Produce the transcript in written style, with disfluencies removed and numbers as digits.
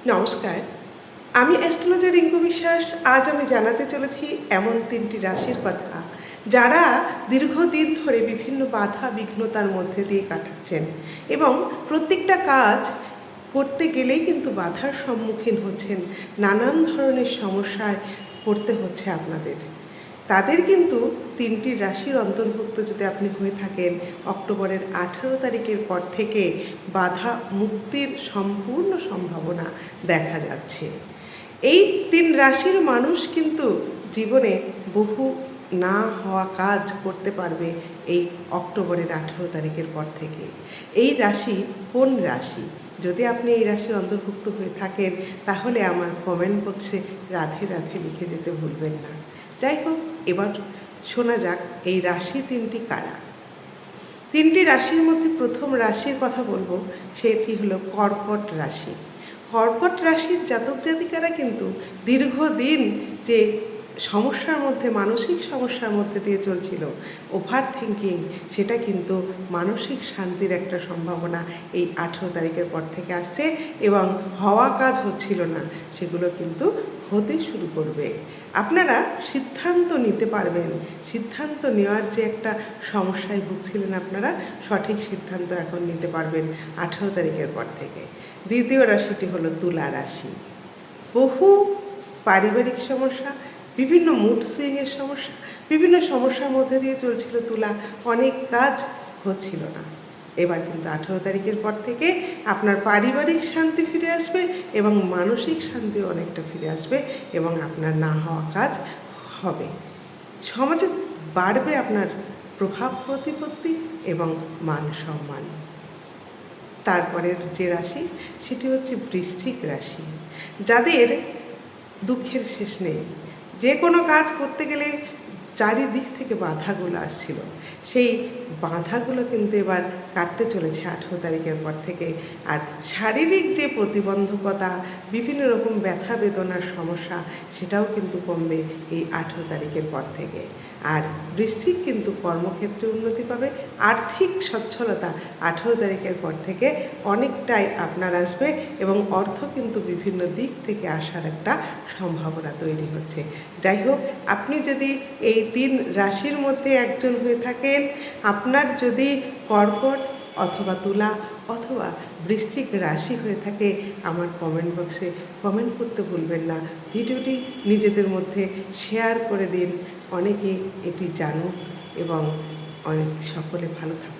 নমস্কার, আমি অ্যাস্ট্রোলজার রিঙ্কু বিশ্বাস। আজ আমি জানাতে চলেছি এমন ৩টি রাশির কথা, যারা দীর্ঘদিন ধরে বিভিন্ন বাধা বিঘ্নতার মধ্যে দিয়ে কাটাচ্ছেন এবং প্রত্যেকটা কাজ করতে গেলেই কিন্তু বাধার সম্মুখীন হচ্ছেন, নানান ধরনের সমস্যায় পড়তে হচ্ছে আপনাদের। তাদের কিন্তু ৩টি রাশির অন্তর্ভুক্ত যদি আপনি হয়ে থাকেন, অক্টোবরের ১৮ তারিখের পর থেকে বাধা মুক্তির সম্পূর্ণ সম্ভাবনা দেখা যাচ্ছে। এই ৩ রাশির মানুষ কিন্তু জীবনে বহু না হওয়া কাজ করতে পারবে এই অক্টোবরের ১৮ তারিখের পর থেকে। এই রাশি কোন রাশি? যদি আপনি এই রাশির অন্তর্ভুক্ত হয়ে থাকেন, তাহলে আমার কমেন্ট বক্সে রাধে রাধে লিখে যেতে ভুলবেন না। যাই হোক, এবার শোনা যাক এই রাশি ৩টি কারা। ৩টি রাশির মধ্যে প্রথম রাশির কথা বলবো, সেটি হলো কর্কট রাশি। কর্কট রাশির জাতক জাতিকারা কিন্তু দীর্ঘদিন যে সমস্যার মধ্যে, মানসিক সমস্যার মধ্যে দিয়ে চলছিল, ওভার থিঙ্কিং, সেটা কিন্তু মানসিক শান্তির একটা সম্ভাবনা এই ১৮ তারিখের পর থেকে আসছে এবং হওয়া কাজ হচ্ছিল না, সেগুলো কিন্তু হতে শুরু করবে। আপনারা সিদ্ধান্ত নিতে পারবেন। সিদ্ধান্ত নেওয়ার যে একটা সমস্যায় ভুগছিলেন, আপনারা সঠিক সিদ্ধান্ত এখন নিতে পারবেন ১৮ তারিখের পর থেকে। দ্বিতীয় রাশিটি হলো তুলা রাশি। বহু পারিবারিক সমস্যা, বিভিন্ন মুড সুইংয়ের সমস্যা, বিভিন্ন সমস্যার মধ্যে দিয়ে চলছিল তুলা, অনেক কাজ হচ্ছিল না। এবার কিন্তু ১৮ তারিখের পর থেকে আপনার পারিবারিক শান্তি ফিরে আসবে এবং মানসিক শান্তিও অনেকটা ফিরে আসবে এবং আপনার না হওয়া কাজ হবে। সমাজে বাড়বে আপনার প্রভাব প্রতিপত্তি এবং মান সম্মান। তারপরের যে রাশি, সেটি হচ্ছে বৃশ্চিক রাশি। যাদের দুঃখের শেষ নেই, যে কোনো কাজ করতে গেলে চারিদিক থেকে বাধাগুলো আসছিল, সেই বাধাগুলো কিন্তু এবার কাটতে চলেছে ১৮ তারিখের পর থেকে। আর শারীরিক যে প্রতিবন্ধকতা, বিভিন্ন রকম ব্যথা বেদনার সমস্যা, সেটাও কিন্তু কমবে এই ১৮ তারিখের পর থেকে। আর বৃশ্চিক কিন্তু কর্মক্ষেত্রে উন্নতি পাবে, আর্থিক সচ্ছলতা ১৮ তারিখের পর থেকে অনেকটাই আপনার আসবে এবং অর্থ কিন্তু বিভিন্ন দিক থেকে আসার একটা সম্ভাবনা তৈরি হচ্ছে। যাই হোক, আপনি যদি এই ৩ রাশির মধ্যে একজন হয়ে থাকেন, আপনার যদি কর্কট অথবা তুলা অথবা বৃশ্চিক রাশি হয়ে থাকে, আমার কমেন্ট বক্সে কমেন্ট করতে ভুলবেন না। ভিডিওটি নিজেদের মধ্যে শেয়ার করে দিন, অনেকে এটি জানুক এবং অনেক সকলে ভালো থাকুন।